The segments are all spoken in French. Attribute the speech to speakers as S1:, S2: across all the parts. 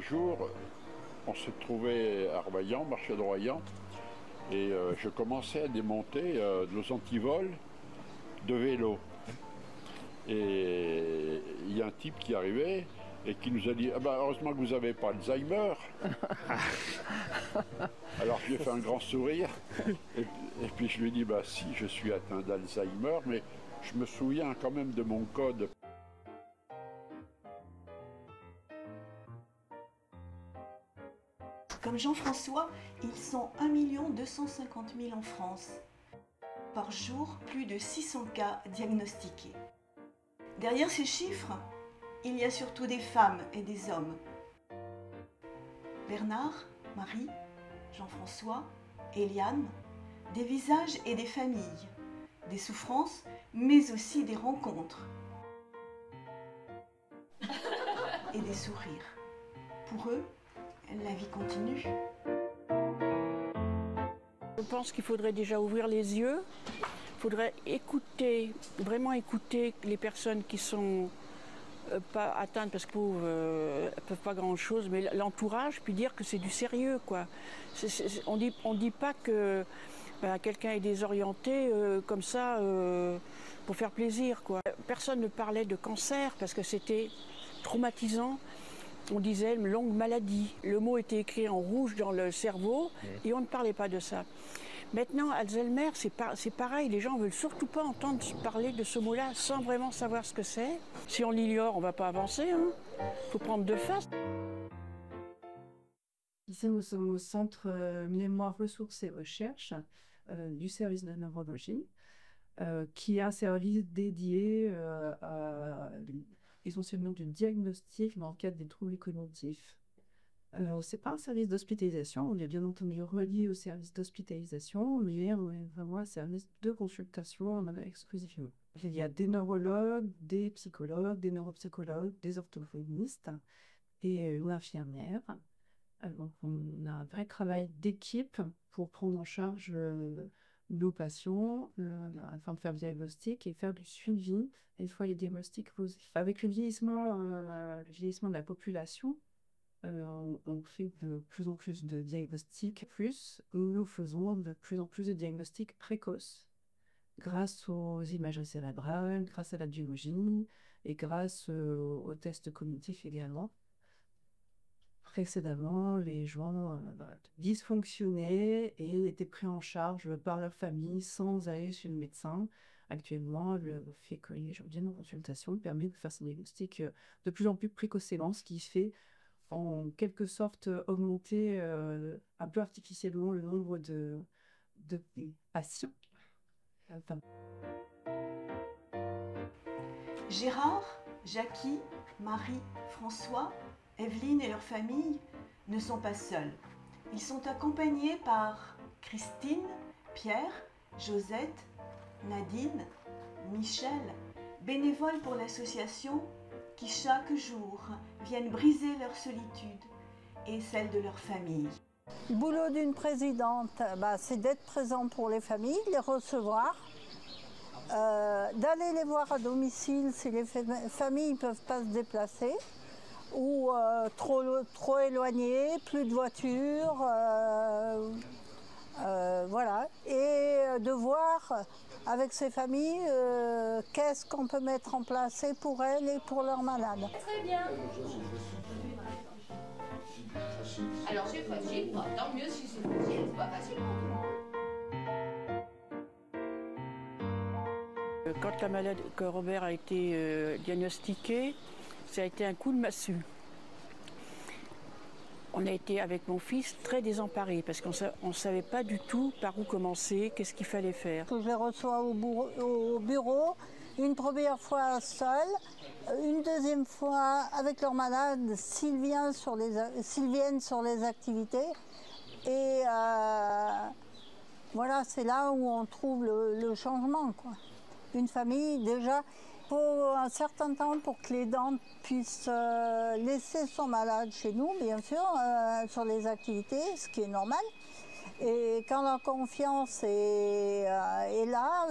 S1: jour, on s'est trouvé à Royan, marché de Royan, et je commençais à démonter nos antivols de vélo. Et il y a un type qui arrivait et qui nous a dit « Ah ben, heureusement que vous n'avez pas Alzheimer !» Alors je lui ai fait un grand sourire et puis je lui ai dit bah, « Si, je suis atteint d'Alzheimer, mais je me souviens quand même de mon code. »
S2: Comme Jean-François, ils sont 1 250 000 en France. Par jour, plus de 600 cas diagnostiqués. Derrière ces chiffres, il y a surtout des femmes et des hommes. Bernard, Marie, Jean-François, Eliane, des visages et des familles, des souffrances, mais aussi des rencontres. Et des sourires. Pour eux, la vie continue.
S3: Je pense qu'il faudrait déjà ouvrir les yeux. Il faudrait écouter, vraiment écouter les personnes qui sont pas atteintes parce qu'elles ne peuvent pas grand-chose, mais l'entourage, puis dire que c'est du sérieux, quoi. On dit pas que quelqu'un est désorienté comme ça pour faire plaisir, quoi. Personne ne parlait de cancer parce que c'était traumatisant. On disait une longue maladie. Le mot était écrit en rouge dans le cerveau et on ne parlait pas de ça. Maintenant, Alzheimer, c'est pareil. Les gens ne veulent surtout pas entendre parler de ce mot-là sans vraiment savoir ce que c'est. Si on l'ignore, on ne va pas avancer. Il faut prendre de face.
S4: Ici, nous sommes au Centre Mémoire, Ressources et Recherche du service de neurologie, qui est un service dédié essentiellement du diagnostic dans le cadre des troubles cognitifs. Ce n'est pas un service d'hospitalisation, on est bien entendu relié au service d'hospitalisation, mais on est vraiment un service de consultation exclusivement. Il y a des neurologues, des psychologues, des neuropsychologues, des orthophonistes et une infirmière. Donc on a un vrai travail d'équipe pour prendre en charge nos patients afin de faire le diagnostic et faire du suivi une fois les diagnostics posés. Avec le vieillissement de la population, on fait de plus en plus de diagnostics, nous faisons de plus en plus de diagnostics précoces grâce aux imageries cérébrales, grâce à la biologie et grâce aux tests cognitifs également. Précédemment, les gens dysfonctionnaient et étaient pris en charge par leur famille sans aller chez le médecin. Actuellement, le fait que les gens viennent en consultation permet de faire ce diagnostic de plus en plus précocement, ce qui fait en quelque sorte augmenter un peu artificiellement le nombre de patients.
S2: Gérard, Jackie, Marie, François, Evelyne et leur famille ne sont pas seuls. Ils sont accompagnés par Christine, Pierre, Josette, Nadine, Michel, bénévoles pour l'association qui chaque jour viennent briser leur solitude et celle de leur famille.
S5: Le boulot d'une présidente, c'est d'être présent pour les familles, les recevoir, d'aller les voir à domicile si les familles ne peuvent pas se déplacer, ou trop éloignées, plus de voitures, voilà. Et de voir avec ces familles qu'est-ce qu'on peut mettre en place et pour elles et pour leurs malades.
S6: Très bien. Alors c'est facile, tant mieux si c'est facile, c'est pas facile.
S3: Quand Robert a été diagnostiqué, ça a été un coup de massue. On a été avec mon fils très désemparés parce qu'on ne savait pas du tout par où commencer, qu'est-ce qu'il fallait faire.
S5: Je les reçois au bureau, une première fois seule, une deuxième fois avec leurs malades s'ils viennent sur les activités. Et voilà, c'est là où on trouve le changement, quoi. Une famille, déjà, il faut un certain temps pour que les dents puissent laisser son malade chez nous, bien sûr, sur les activités, ce qui est normal. Et quand la confiance est là,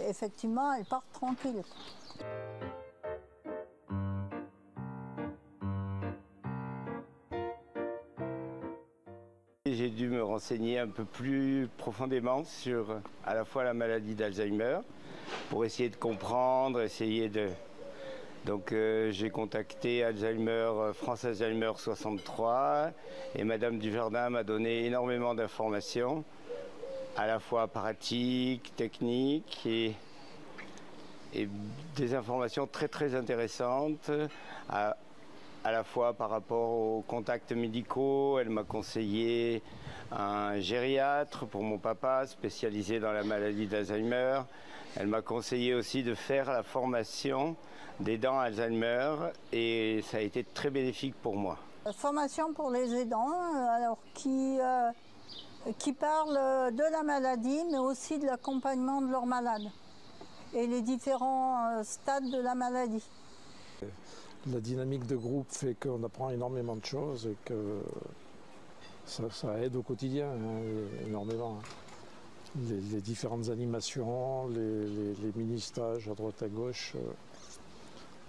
S5: effectivement, elle part tranquille.
S7: et j'ai dû me renseigner un peu plus profondément sur à la fois la maladie d'Alzheimer, pour essayer de comprendre, Donc j'ai contacté France Alzheimer 63 et Madame Dujardin m'a donné énormément d'informations, à la fois pratiques, techniques et des informations très très intéressantes, à la fois par rapport aux contacts médicaux. Elle m'a conseillé un gériatre pour mon papa spécialisé dans la maladie d'Alzheimer. Elle m'a conseillé aussi de faire la formation d'aidant Alzheimer et ça a été très bénéfique pour moi.
S5: La formation pour les aidants, alors qui parle de la maladie mais aussi de l'accompagnement de leurs malades et les différents stades de la maladie.
S8: La dynamique de groupe fait qu'on apprend énormément de choses et que ça aide au quotidien énormément. Les différentes animations, les mini-stages à droite à gauche,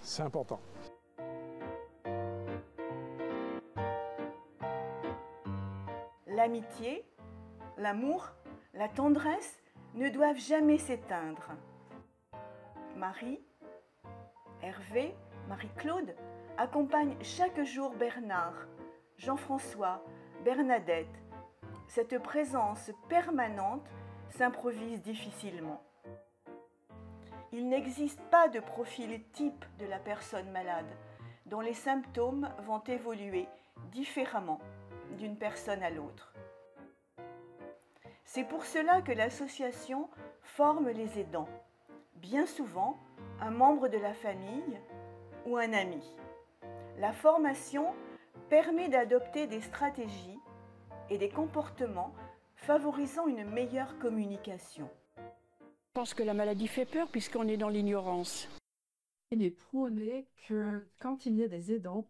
S8: c'est important.
S2: L'amitié, l'amour, la tendresse ne doivent jamais s'éteindre. Marie, Hervé, Marie-Claude accompagnent chaque jour Bernard, Jean-François, Bernadette. Cette présence permanente s'improvise difficilement. Il n'existe pas de profil type de la personne malade, dont les symptômes vont évoluer différemment d'une personne à l'autre. C'est pour cela que l'association forme les aidants, bien souvent un membre de la famille ou un ami. La formation permet d'adopter des stratégies et des comportements favorisant une meilleure communication.
S3: Je pense que la maladie fait peur puisqu'on est dans l'ignorance.
S4: Il est prouvé que quand il y a des aidants,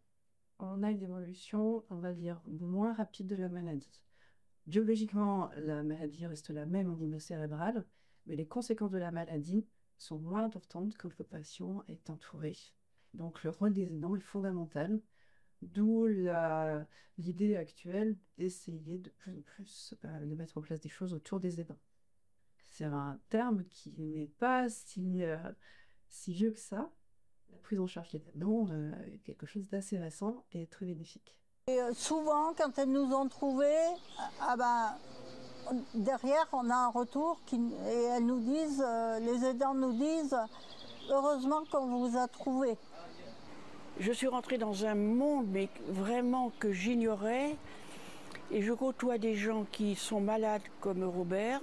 S4: on a une évolution, on va dire, moins rapide de la maladie. Biologiquement, la maladie reste la même au niveau cérébral, mais les conséquences de la maladie sont moins importantes quand le patient est entouré. Donc le rôle des aidants est fondamental, d'où l'idée actuelle d'essayer de plus en plus de mettre en place des choses autour des aidants. C'est un terme qui n'est pas si vieux que ça. La prise en charge des aidants est quelque chose d'assez récent et très bénéfique.
S5: Et souvent, quand elles nous ont trouvés, derrière, on a un retour et elles nous disent, les aidants nous disent, heureusement qu'on vous a trouvés.
S3: Je suis rentrée dans un monde mais vraiment que j'ignorais et je côtoie des gens qui sont malades comme Robert,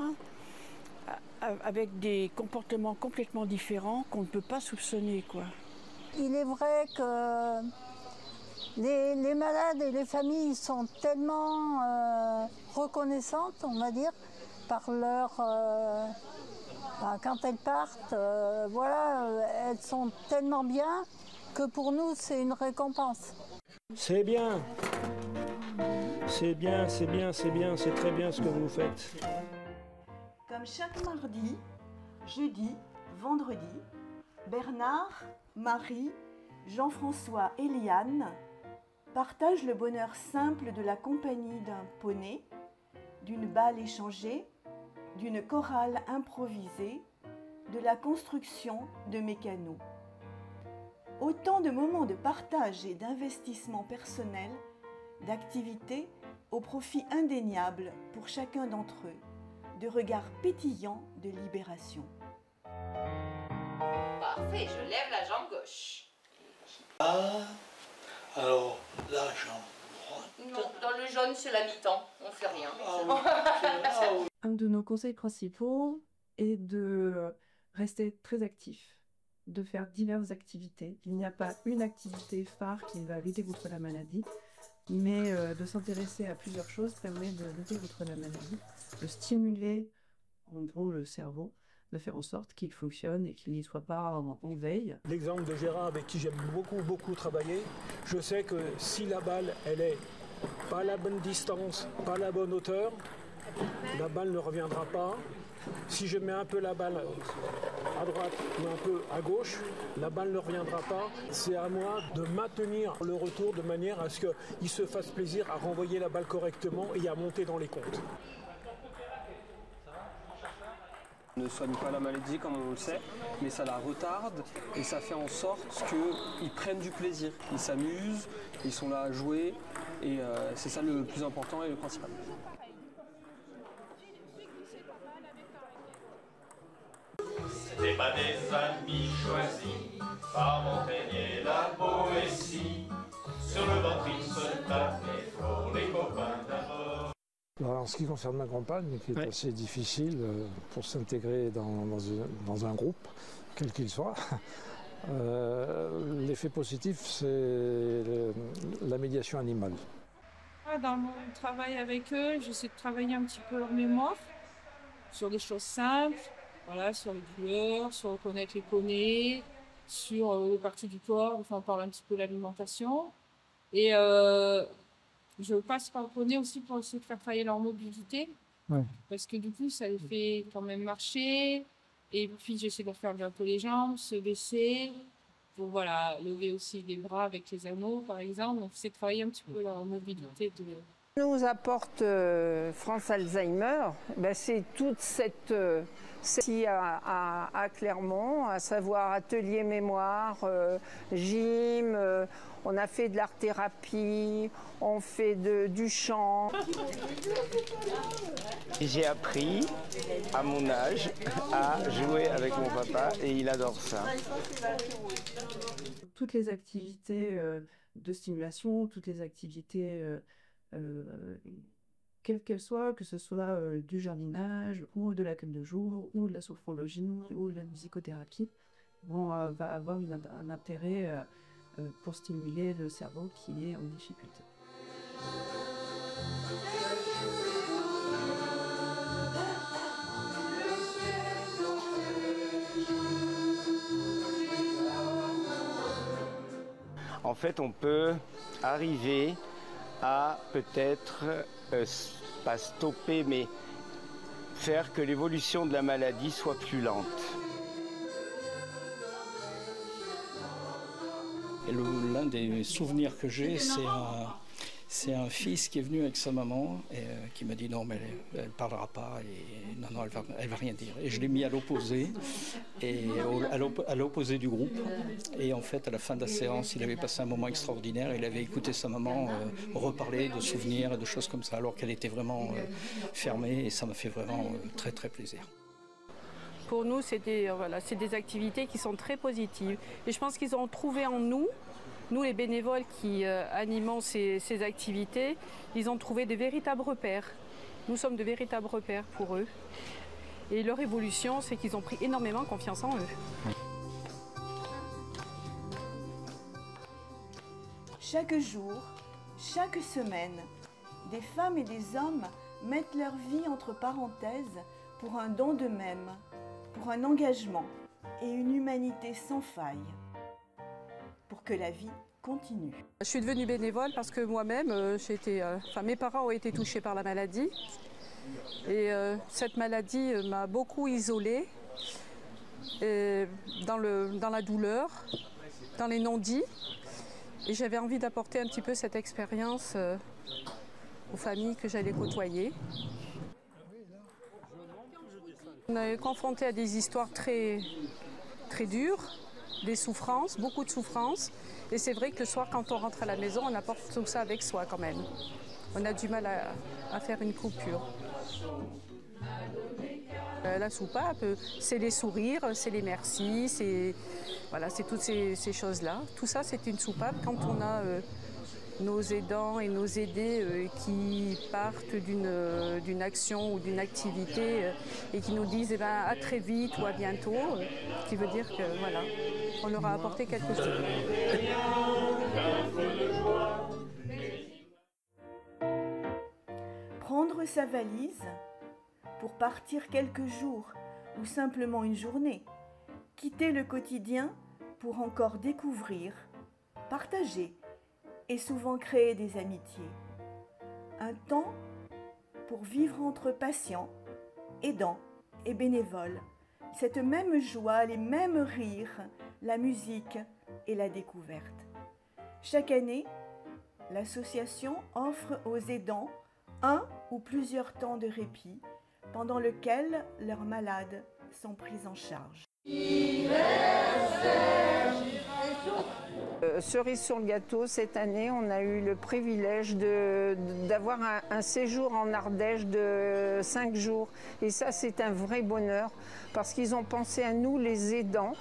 S3: avec des comportements complètement différents qu'on ne peut pas soupçonner, quoi.
S5: Il est vrai que les malades et les familles sont tellement reconnaissantes, on va dire, par leur... quand elles partent, elles sont tellement bien que pour nous, c'est une récompense.
S8: C'est bien. C'est bien, c'est bien, c'est bien, c'est très bien ce que vous faites.
S2: Comme chaque mardi, jeudi, vendredi, Bernard, Marie, Jean-François et Liane partagent le bonheur simple de la compagnie d'un poney, d'une balle échangée, d'une chorale improvisée, de la construction de mécanos. Autant de moments de partage et d'investissement personnel, d'activités au profit indéniable pour chacun d'entre eux, de regards pétillants de libération.
S6: Parfait, je lève la jambe gauche.
S9: Alors, la jambe droite.
S6: Non, dans le jaune, c'est la mi-temps, on fait rien.
S4: Un de nos conseils principaux est de rester très actif, de faire diverses activités. Il n'y a pas une activité phare qui va lutter contre la maladie, mais de s'intéresser à plusieurs choses permet de lutter contre la maladie, de stimuler en gros le cerveau, de faire en sorte qu'il fonctionne et qu'il n'y soit pas en veille.
S8: L'exemple de Gérard, avec qui j'aime beaucoup travailler, je sais que si la balle, elle est pas à la bonne distance, pas à la bonne hauteur, la balle ne reviendra pas. Si je mets un peu la balle à droite ou un peu à gauche, la balle ne reviendra pas. C'est à moi de maintenir le retour de manière à ce qu'il se fasse plaisir à renvoyer la balle correctement et à monter dans les comptes.
S10: On ne soigne pas la maladie comme on le sait, mais ça la retarde et ça fait en sorte qu'ils prennent du plaisir. Ils s'amusent, ils sont là à jouer et c'est ça le plus important et le principal.
S11: Ce n'est pas des amis choisis par Montaigne la Boétie. Sur le ventre ils se tapent les flots, les copains d'abord.
S8: En ce qui concerne ma compagne, qui est assez difficile pour s'intégrer dans un groupe, quel qu'il soit, l'effet positif, c'est la médiation animale.
S12: Dans mon travail avec eux, j'essaie de travailler un petit peu leur mémoire sur des choses simples, voilà, sur les douleurs, sur reconnaître les poneys, sur les parties du corps, enfin on parle un petit peu de l'alimentation. Et je passe par le poney aussi pour essayer de faire travailler leur mobilité. Ouais. Parce que du coup, ça les fait quand même marcher. Et puis, j'essaie de leur faire un peu les jambes, se baisser. Pour voilà, lever aussi les bras avec les anneaux, par exemple. Donc, c'est de travailler un petit peu leur mobilité.
S13: Nous apporte France Alzheimer, ben, c'est toute cette à Clermont, à savoir atelier mémoire, gym, on a fait de l'art-thérapie, on fait du chant.
S7: J'ai appris à mon âge à jouer avec mon papa et il adore ça.
S4: Toutes les activités de stimulation, toutes les activités quelles qu'elles soient, que ce soit du jardinage, ou de l'accueil de jour, ou de la sophrologie, ou de la musicothérapie, va avoir un intérêt pour stimuler le cerveau qui est en difficulté.
S7: En fait, on peut arriver à peut-être, pas stopper, mais faire que l'évolution de la maladie soit plus lente.
S14: L'un des souvenirs que j'ai, c'est un fils qui est venu avec sa maman et qui m'a dit non mais elle parlera pas et non elle va rien dire. Et je l'ai mis à l'opposé et à l'opposé du groupe. Et en fait à la fin de la séance, il avait passé un moment extraordinaire. Il avait écouté sa maman reparler de souvenirs et de choses comme ça, alors qu'elle était vraiment fermée et ça m'a fait vraiment très très plaisir.
S3: Pour nous, c'est des activités qui sont très positives. Et je pense qu'ils ont trouvé en nous les bénévoles qui animons ces activités, ils ont trouvé de véritables repères. Nous sommes de véritables repères pour eux. Et leur évolution, c'est qu'ils ont pris énormément confiance en eux.
S2: Chaque jour, chaque semaine, des femmes et des hommes mettent leur vie entre parenthèses pour un don d'eux-mêmes, pour un engagement et une humanité sans faille, pour que la vie continue.
S3: Je suis devenue bénévole parce que moi-même, mes parents ont été touchés par la maladie. Et cette maladie m'a beaucoup isolée dans la douleur, dans les non-dits. Et j'avais envie d'apporter un petit peu cette expérience aux familles que j'allais côtoyer. On est confronté à des histoires très, très dures, des souffrances, beaucoup de souffrances. Et c'est vrai que le soir, quand on rentre à la maison, on apporte tout ça avec soi quand même. On a du mal à faire une coupure. La soupape, c'est les sourires, c'est les merci, c'est toutes ces choses-là. Tout ça, c'est une soupape quand on a nos aidants et nos aidés qui partent d'une action ou d'une activité et qui nous disent à très vite ou à bientôt, qui veut dire que voilà, on leur a apporté quelque chose.
S2: Prendre sa valise pour partir quelques jours ou simplement une journée, quitter le quotidien pour encore découvrir, partager et souvent créer des amitiés. Un temps pour vivre entre patients, aidants et bénévoles, cette même joie, les mêmes rires, la musique et la découverte. Chaque année, l'association offre aux aidants un ou plusieurs temps de répit pendant lequel leurs malades sont pris en charge.
S13: Cerise sur le gâteau, cette année, on a eu le privilège d'avoir un séjour en Ardèche de 5 jours. Et ça, c'est un vrai bonheur parce qu'ils ont pensé à nous, les aidants,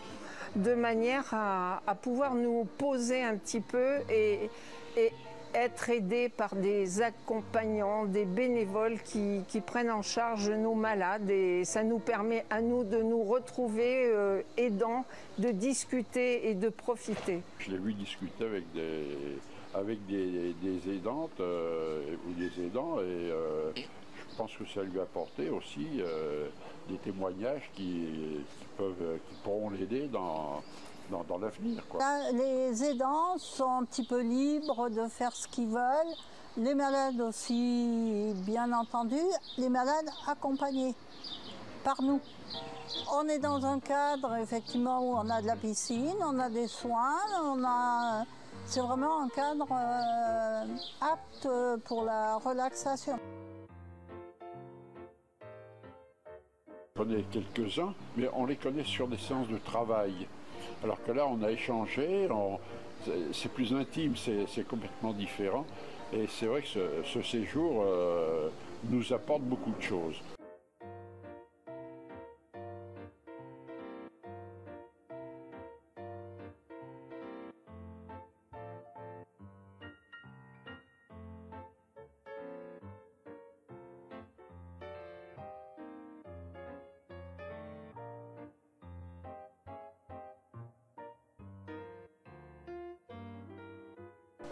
S13: de manière à pouvoir nous poser un petit peu et être aidés par des accompagnants, des bénévoles qui prennent en charge nos malades. Et ça nous permet à nous de nous retrouver aidants, de discuter et de profiter.
S1: Je l'ai vu discuter avec des aidantes ou des aidants et je pense que ça lui a apporté aussi des témoignages qui pourront l'aider dans l'avenir.
S5: Les aidants sont un petit peu libres de faire ce qu'ils veulent. Les malades aussi, bien entendu. Les malades accompagnés par nous. On est dans un cadre, effectivement, où on a de la piscine, on a des soins, c'est vraiment un cadre apte pour la relaxation.
S1: On connaît quelques-uns, mais on les connaît sur des séances de travail. Alors que là, on a échangé, c'est plus intime, c'est complètement différent. Et c'est vrai que ce séjour nous apporte beaucoup de choses.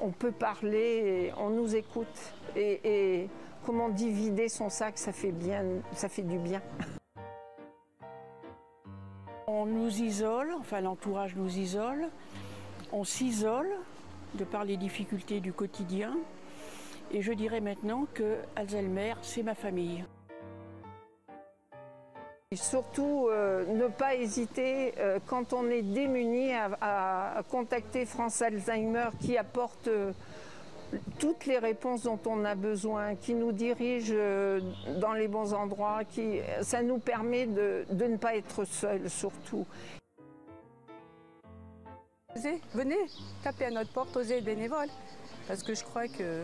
S13: On peut parler, on nous écoute. Et comme on dit, vider son sac, ça fait du bien.
S3: On nous isole, enfin l'entourage nous isole. On s'isole de par les difficultés du quotidien. Et je dirais maintenant que Alzheimer, c'est ma famille.
S13: Et surtout, ne pas hésiter quand on est démuni à contacter France Alzheimer qui apporte toutes les réponses dont on a besoin, qui nous dirige dans les bons endroits, ça nous permet de ne pas être seul surtout.
S15: Venez taper à notre porte, osez bénévoles, parce que je crois que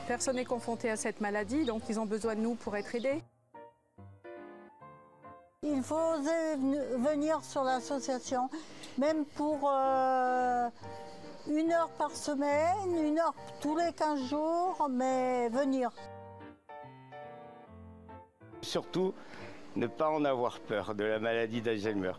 S15: personne n'est confronté à cette maladie, donc ils ont besoin de nous pour être aidés.
S5: Il faut oser venir sur l'association, même pour 1 heure par semaine, 1 heure tous les 15 jours, mais venir.
S7: Surtout, ne pas en avoir peur de la maladie d'Alzheimer.